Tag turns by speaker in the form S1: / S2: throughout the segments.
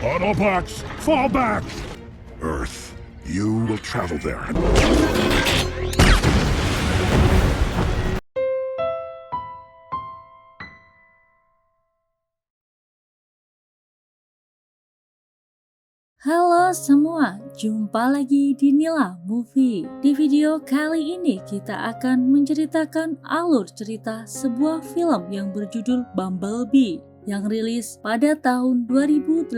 S1: Autobots, fall back! Earth, you will travel there.
S2: Halo semua, jumpa lagi di Nila Movie. Di video kali ini kita akan menceritakan alur cerita sebuah film yang berjudul Bumblebee yang rilis pada tahun 2018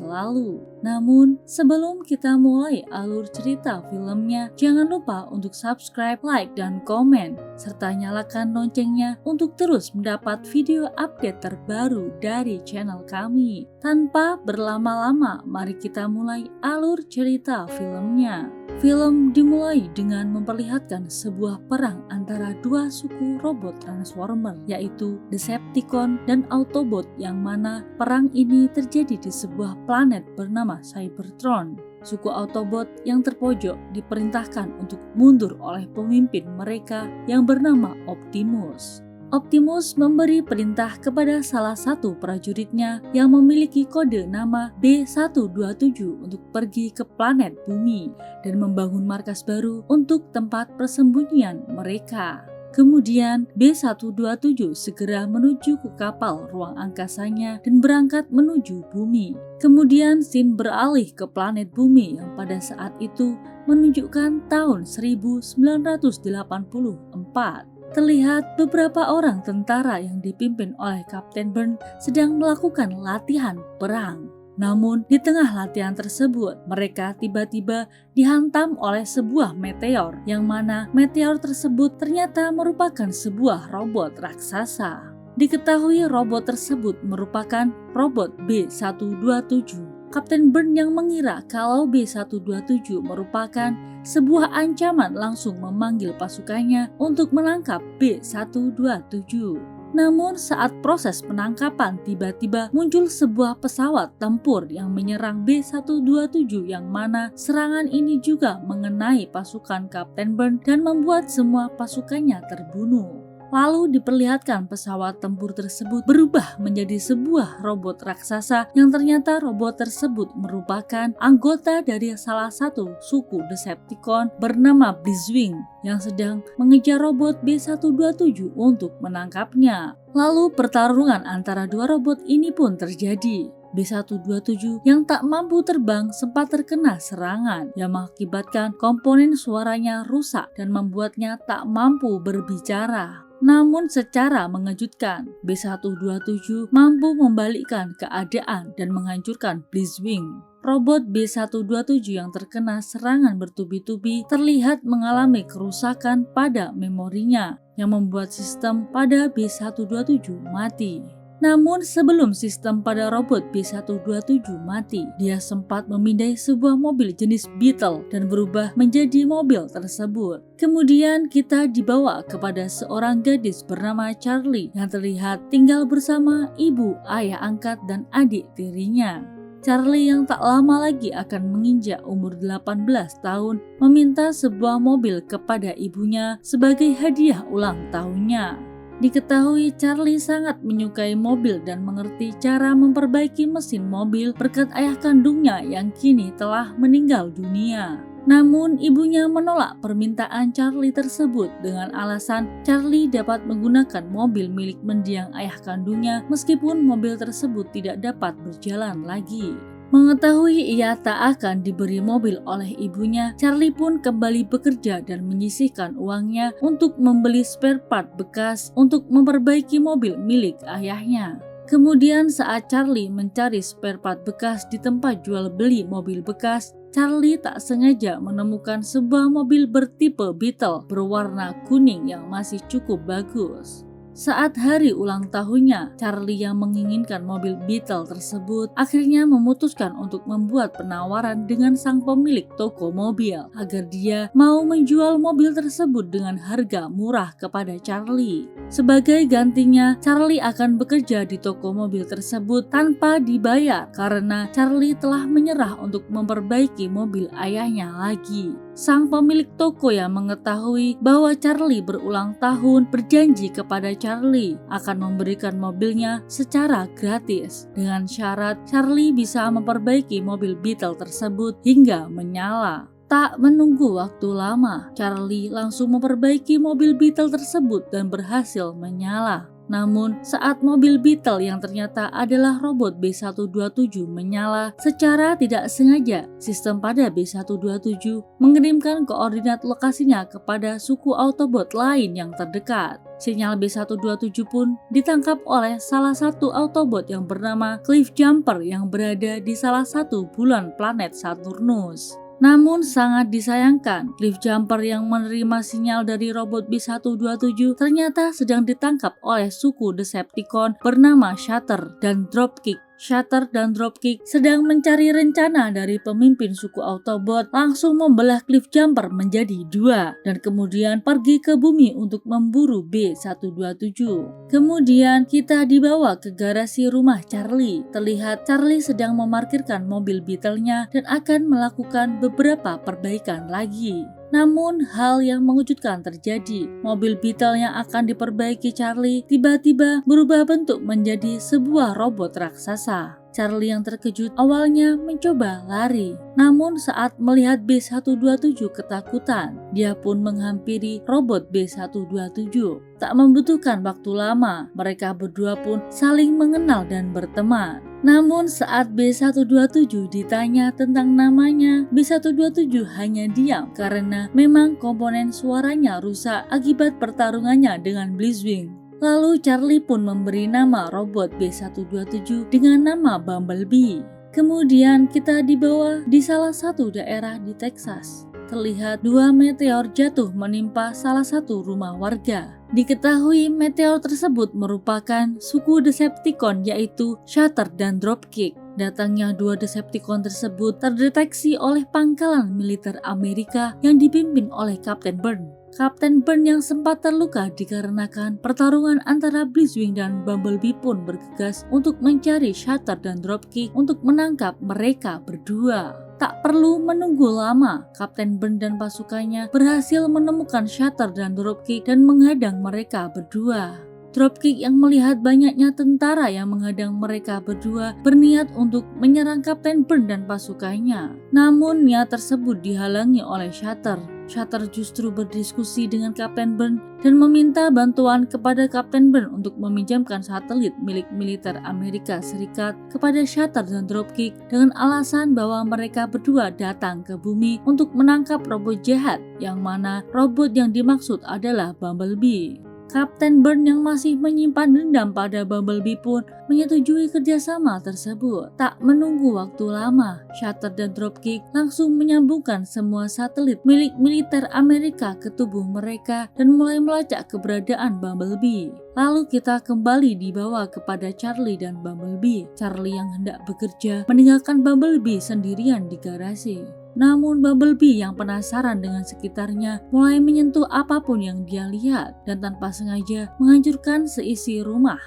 S2: lalu. Namun, sebelum kita mulai alur cerita filmnya, jangan lupa untuk subscribe, like, dan komen, serta nyalakan loncengnya untuk terus mendapat video update terbaru dari channel kami. Tanpa berlama-lama, mari kita mulai alur cerita filmnya. Film dimulai dengan memperlihatkan sebuah perang antara dua suku robot Transformer, yaitu Decepticon dan Autobot, yang mana perang ini terjadi di sebuah planet bernama Cybertron. Suku Autobot yang terpojok diperintahkan untuk mundur oleh pemimpin mereka yang bernama Optimus. Optimus memberi perintah kepada salah satu prajuritnya yang memiliki kode nama B127 untuk pergi ke planet Bumi dan membangun markas baru untuk tempat persembunyian mereka. Kemudian B127 segera menuju ke kapal ruang angkasanya dan berangkat menuju Bumi. Kemudian scene beralih ke planet Bumi yang pada saat itu menunjukkan tahun 1984. Terlihat beberapa orang tentara yang dipimpin oleh Kapten Burn sedang melakukan latihan perang. Namun di tengah latihan tersebut, mereka tiba-tiba dihantam oleh sebuah meteor, yang mana meteor tersebut ternyata merupakan sebuah robot raksasa. Diketahui robot tersebut merupakan robot B127. Kapten Burn yang mengira kalau B127 merupakan sebuah ancaman langsung memanggil pasukannya untuk menangkap B127. Namun saat proses penangkapan tiba-tiba muncul sebuah pesawat tempur yang menyerang B127, yang mana serangan ini juga mengenai pasukan Kapten Burn dan membuat semua pasukannya terbunuh. Lalu diperlihatkan pesawat tempur tersebut berubah menjadi sebuah robot raksasa yang ternyata robot tersebut merupakan anggota dari salah satu suku Decepticon bernama Blitzwing yang sedang mengejar robot B127 untuk menangkapnya. Lalu pertarungan antara dua robot ini pun terjadi. B127 yang tak mampu terbang sempat terkena serangan yang mengakibatkan komponen suaranya rusak dan membuatnya tak mampu berbicara. Namun secara mengejutkan, B127 mampu membalikkan keadaan dan menghancurkan Blitzwing. Robot B127 yang terkena serangan bertubi-tubi terlihat mengalami kerusakan pada memorinya yang membuat sistem pada B127 mati. Namun sebelum sistem pada robot B127 mati, dia sempat memindai sebuah mobil jenis Beetle dan berubah menjadi mobil tersebut. Kemudian kita dibawa kepada seorang gadis bernama Charlie yang terlihat tinggal bersama ibu, ayah angkat, dan adik tirinya. Charlie yang tak lama lagi akan menginjak umur 18 tahun meminta sebuah mobil kepada ibunya sebagai hadiah ulang tahunnya. Diketahui Charlie sangat menyukai mobil dan mengerti cara memperbaiki mesin mobil berkat ayah kandungnya yang kini telah meninggal dunia. Namun ibunya menolak permintaan Charlie tersebut dengan alasan Charlie dapat menggunakan mobil milik mendiang ayah kandungnya meskipun mobil tersebut tidak dapat berjalan lagi. Mengetahui ia tak akan diberi mobil oleh ibunya, Charlie pun kembali bekerja dan menyisihkan uangnya untuk membeli spare part bekas untuk memperbaiki mobil milik ayahnya. Kemudian saat Charlie mencari spare part bekas di tempat jual beli mobil bekas, Charlie tak sengaja menemukan sebuah mobil bertipe Beetle berwarna kuning yang masih cukup bagus. Saat hari ulang tahunnya, Charlie yang menginginkan mobil Beetle tersebut akhirnya memutuskan untuk membuat penawaran dengan sang pemilik toko mobil agar dia mau menjual mobil tersebut dengan harga murah kepada Charlie. Sebagai gantinya, Charlie akan bekerja di toko mobil tersebut tanpa dibayar karena Charlie telah menyerah untuk memperbaiki mobil ayahnya lagi. Sang pemilik toko yang mengetahui bahwa Charlie berulang tahun berjanji kepada Charlie akan memberikan mobilnya secara gratis dengan syarat Charlie bisa memperbaiki mobil Beetle tersebut hingga menyala. Tak menunggu waktu lama, Charlie langsung memperbaiki mobil Beetle tersebut dan berhasil menyala. Namun, saat mobil Beetle yang ternyata adalah robot B127 menyala, secara tidak sengaja, sistem pada B127 mengirimkan koordinat lokasinya kepada suku Autobot lain yang terdekat. Sinyal B127 pun ditangkap oleh salah satu Autobot yang bernama Cliffjumper yang berada di salah satu bulan planet Saturnus. Namun sangat disayangkan, Cliffjumper yang menerima sinyal dari robot B127 ternyata sedang ditangkap oleh suku Decepticon bernama Shatter dan Dropkick. Shatter dan Dropkick sedang mencari rencana dari pemimpin suku Autobot langsung membelah Cliffjumper menjadi dua dan kemudian pergi ke bumi untuk memburu B127. Kemudian kita dibawa ke garasi rumah Charlie. Terlihat Charlie sedang memarkirkan mobil Beetle-nya dan akan melakukan beberapa perbaikan lagi. Namun hal yang mengejutkan terjadi. Mobil Beetle yang akan diperbaiki Charlie tiba-tiba berubah bentuk menjadi sebuah robot raksasa. Charlie yang terkejut awalnya mencoba lari. Namun saat melihat B127 ketakutan, dia pun menghampiri robot B127. Tak membutuhkan waktu lama, mereka berdua pun saling mengenal dan berteman. Namun saat B127 ditanya tentang namanya, B127 hanya diam karena memang komponen suaranya rusak akibat pertarungannya dengan Blitzwing. Lalu Charlie pun memberi nama robot B127 dengan nama Bumblebee. Kemudian kita dibawa di salah satu daerah di Texas. Terlihat dua meteor jatuh menimpa salah satu rumah warga. Diketahui meteor tersebut merupakan suku Decepticon yaitu Shatter dan Dropkick. Datangnya dua Decepticon tersebut terdeteksi oleh pangkalan militer Amerika yang dipimpin oleh Kapten Burn. Kapten Burn yang sempat terluka dikarenakan pertarungan antara Blitzwing dan Bumblebee pun bergegas untuk mencari Shatter dan Dropkick untuk menangkap mereka berdua. Tak perlu menunggu lama, Kapten Burn dan pasukannya berhasil menemukan Shatter dan Dropkick dan menghadang mereka berdua. Dropkick yang melihat banyaknya tentara yang menghadang mereka berdua berniat untuk menyerang Kapten Burn dan pasukannya. Namun niat tersebut dihalangi oleh Shatter. Shatter justru berdiskusi dengan Kapten Burn dan meminta bantuan kepada Kapten Burn untuk meminjamkan satelit milik militer Amerika Serikat kepada Shatter dan Dropkick dengan alasan bahwa mereka berdua datang ke bumi untuk menangkap robot jahat, yang mana robot yang dimaksud adalah Bumblebee. Kapten Burn yang masih menyimpan dendam pada Bumblebee pun menyetujui kerjasama tersebut. Tak menunggu waktu lama, Shatter dan Dropkick langsung menyambungkan semua satelit milik militer Amerika ke tubuh mereka dan mulai melacak keberadaan Bumblebee. Lalu kita kembali dibawa kepada Charlie dan Bumblebee. Charlie yang hendak bekerja meninggalkan Bumblebee sendirian di garasi. Namun Bumblebee yang penasaran dengan sekitarnya mulai menyentuh apapun yang dia lihat dan tanpa sengaja menghancurkan seisi rumah.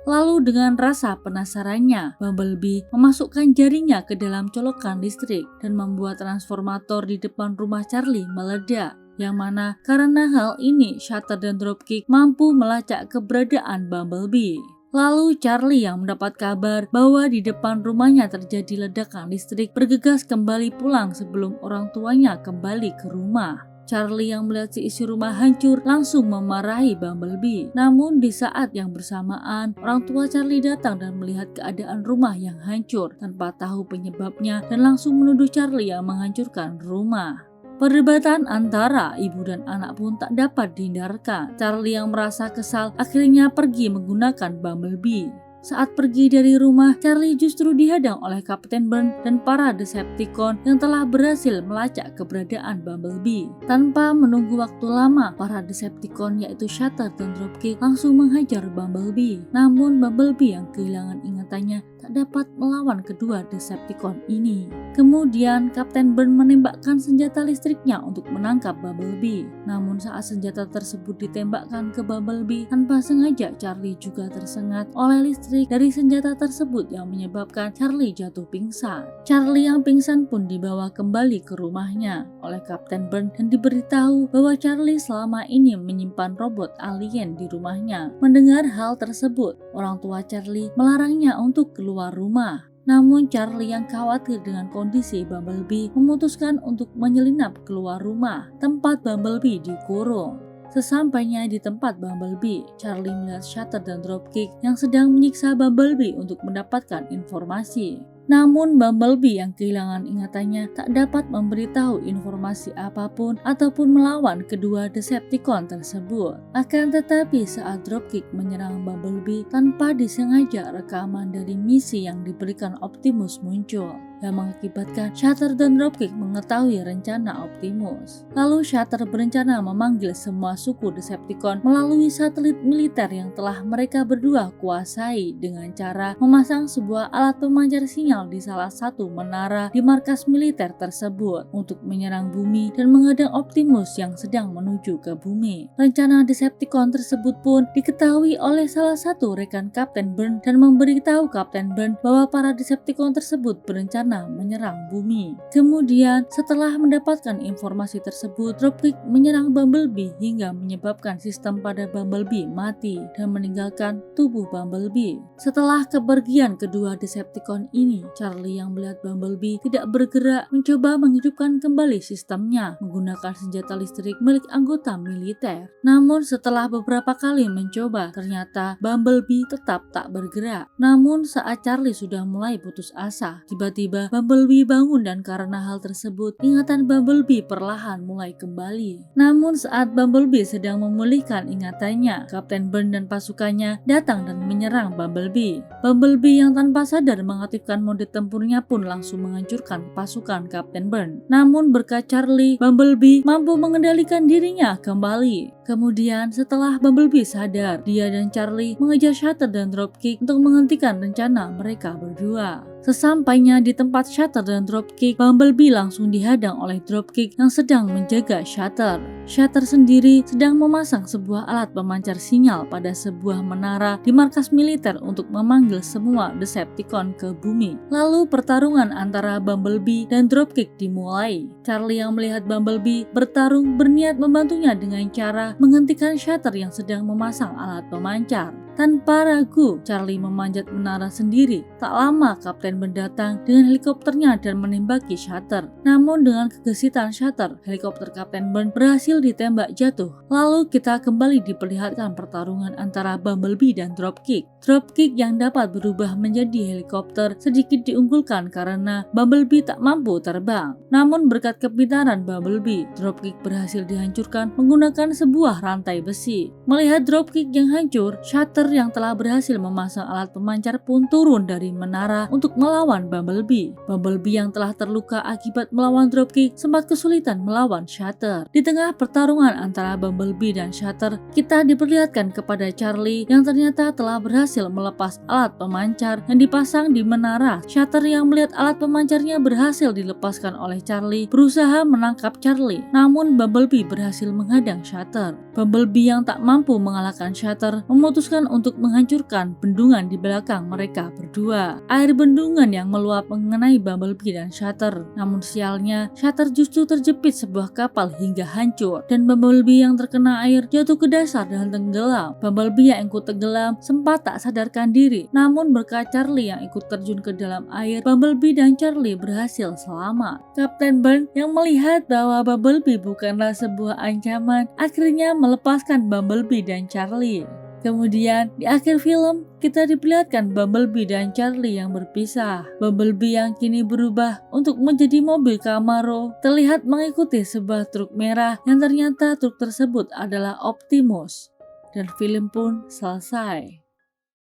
S2: Lalu dengan rasa penasarannya, Bumblebee memasukkan jarinya ke dalam colokan listrik dan membuat transformator di depan rumah Charlie meledak. Yang mana karena hal ini Shatter dan Dropkick mampu melacak keberadaan Bumblebee. Lalu Charlie yang mendapat kabar bahwa di depan rumahnya terjadi ledakan listrik bergegas kembali pulang sebelum orang tuanya kembali ke rumah. Charlie yang melihat seisi rumah hancur langsung memarahi Bumblebee. Namun di saat yang bersamaan, orang tua Charlie datang dan melihat keadaan rumah yang hancur tanpa tahu penyebabnya dan langsung menuduh Charlie yang menghancurkan rumah. Perdebatan antara ibu dan anak pun tak dapat dihindarkan. Charlie yang merasa kesal akhirnya pergi menggunakan Bumblebee. Saat pergi dari rumah, Charlie justru dihadang oleh Kapten Burn dan para Decepticon yang telah berhasil melacak keberadaan Bumblebee. Tanpa menunggu waktu lama, para Decepticon yaitu Shatter dan Dropkick langsung menghajar Bumblebee. Namun Bumblebee yang kehilangan ingatannya tak dapat melawan kedua Decepticon ini. Kemudian Kapten Burn menembakkan senjata listriknya untuk menangkap Bumblebee. Namun saat senjata tersebut ditembakkan ke Bumblebee, tanpa sengaja Charlie juga tersengat oleh listrik dari senjata tersebut yang menyebabkan Charlie jatuh pingsan. Charlie yang pingsan pun dibawa kembali ke rumahnya oleh Kapten Burn dan diberitahu bahwa Charlie selama ini menyimpan robot alien di rumahnya. Mendengar hal tersebut, orang tua Charlie melarangnya untuk keluar rumah. Namun Charlie yang khawatir dengan kondisi Bumblebee memutuskan untuk menyelinap keluar rumah tempat Bumblebee dikurung. Sesampainya di tempat Bumblebee, Charlie melihat Shatter dan Dropkick yang sedang menyiksa Bumblebee untuk mendapatkan informasi. Namun Bumblebee yang kehilangan ingatannya tak dapat memberitahu informasi apapun ataupun melawan kedua Decepticon tersebut. Akan tetapi saat Dropkick menyerang Bumblebee, tanpa disengaja rekaman dari misi yang diberikan Optimus muncul yang mengakibatkan Shatter dan Dropkick mengetahui rencana Optimus. Lalu Shatter berencana memanggil semua suku Decepticon melalui satelit militer yang telah mereka berdua kuasai dengan cara memasang sebuah alat pemancar sinyal di salah satu menara di markas militer tersebut untuk menyerang bumi dan menghadang Optimus yang sedang menuju ke bumi. Rencana Decepticon tersebut pun diketahui oleh salah satu rekan Kapten Burn dan memberitahu Kapten Burn bahwa para Decepticon tersebut berencana menyerang bumi. Kemudian setelah mendapatkan informasi tersebut, Dropkick menyerang Bumblebee hingga menyebabkan sistem pada Bumblebee mati dan meninggalkan tubuh Bumblebee. Setelah kepergian kedua Decepticon ini, Charlie yang melihat Bumblebee tidak bergerak mencoba menghidupkan kembali sistemnya menggunakan senjata listrik milik anggota militer. Namun setelah beberapa kali mencoba, ternyata Bumblebee tetap tak bergerak. Namun saat Charlie sudah mulai putus asa, tiba-tiba Bumblebee bangun dan karena hal tersebut, ingatan Bumblebee perlahan mulai kembali. Namun saat Bumblebee sedang memulihkan ingatannya, Kapten Burn dan pasukannya datang dan menyerang Bumblebee. Bumblebee yang tanpa sadar mengaktifkan mode tempurnya pun langsung menghancurkan pasukan Kapten Burn. Namun berkat Charlie, Bumblebee mampu mengendalikan dirinya kembali. Kemudian setelah Bumblebee sadar, dia dan Charlie mengejar Shatter dan Dropkick untuk menghentikan rencana mereka berdua. Sesampainya di tempat Shatter dan Dropkick, Bumblebee langsung dihadang oleh Dropkick yang sedang menjaga Shatter. Shatter sendiri sedang memasang sebuah alat pemancar sinyal pada sebuah menara di markas militer untuk memanggil semua Decepticon ke bumi. Lalu pertarungan antara Bumblebee dan Dropkick dimulai. Charlie yang melihat Bumblebee bertarung berniat membantunya dengan cara menghentikan Shatter yang sedang memasang alat pemancar. Tanpa ragu, Charlie memanjat menara sendiri. Tak lama Kapten Burn datang dengan helikopternya dan menembaki Shatter. Namun dengan kegesitan Shatter, helikopter Kapten Burn berhasil ditembak jatuh. Lalu kita kembali diperlihatkan pertarungan antara Bumblebee dan Dropkick. Dropkick yang dapat berubah menjadi helikopter sedikit diunggulkan karena Bumblebee tak mampu terbang. Namun berkat kepintaran Bumblebee, Dropkick berhasil dihancurkan menggunakan sebuah rantai besi. Melihat Dropkick yang hancur, Shatter yang telah berhasil memasang alat pemancar pun turun dari menara untuk melawan Bumblebee. Bumblebee yang telah terluka akibat melawan Dropkick sempat kesulitan melawan Shatter. Di tengah pertarungan antara Bumblebee dan Shatter, kita diperlihatkan kepada Charlie yang ternyata telah berhasil melepas alat pemancar yang dipasang di menara. Shatter yang melihat alat pemancarnya berhasil dilepaskan oleh Charlie berusaha menangkap Charlie, namun Bumblebee berhasil menghadang Shatter. Bumblebee yang tak mampu mengalahkan Shatter memutuskan untuk menghancurkan bendungan di belakang mereka berdua. Air bendungan yang meluap mengenai Bumblebee dan Shatter. Namun sialnya, Shatter justru terjepit sebuah kapal hingga hancur dan Bumblebee yang terkena air jatuh ke dasar dan tenggelam. Bumblebee yang ikut tenggelam sempat tak sadarkan diri. Namun berkat Charlie yang ikut terjun ke dalam air, Bumblebee dan Charlie berhasil selamat. Kapten Burn yang melihat bahwa Bumblebee bukanlah sebuah ancaman, akhirnya melepaskan Bumblebee dan Charlie. Kemudian di akhir film kita diperlihatkan Bumblebee dan Charlie yang berpisah. Bumblebee yang kini berubah untuk menjadi mobil Camaro terlihat mengikuti sebuah truk merah yang ternyata truk tersebut adalah Optimus. Dan film pun selesai.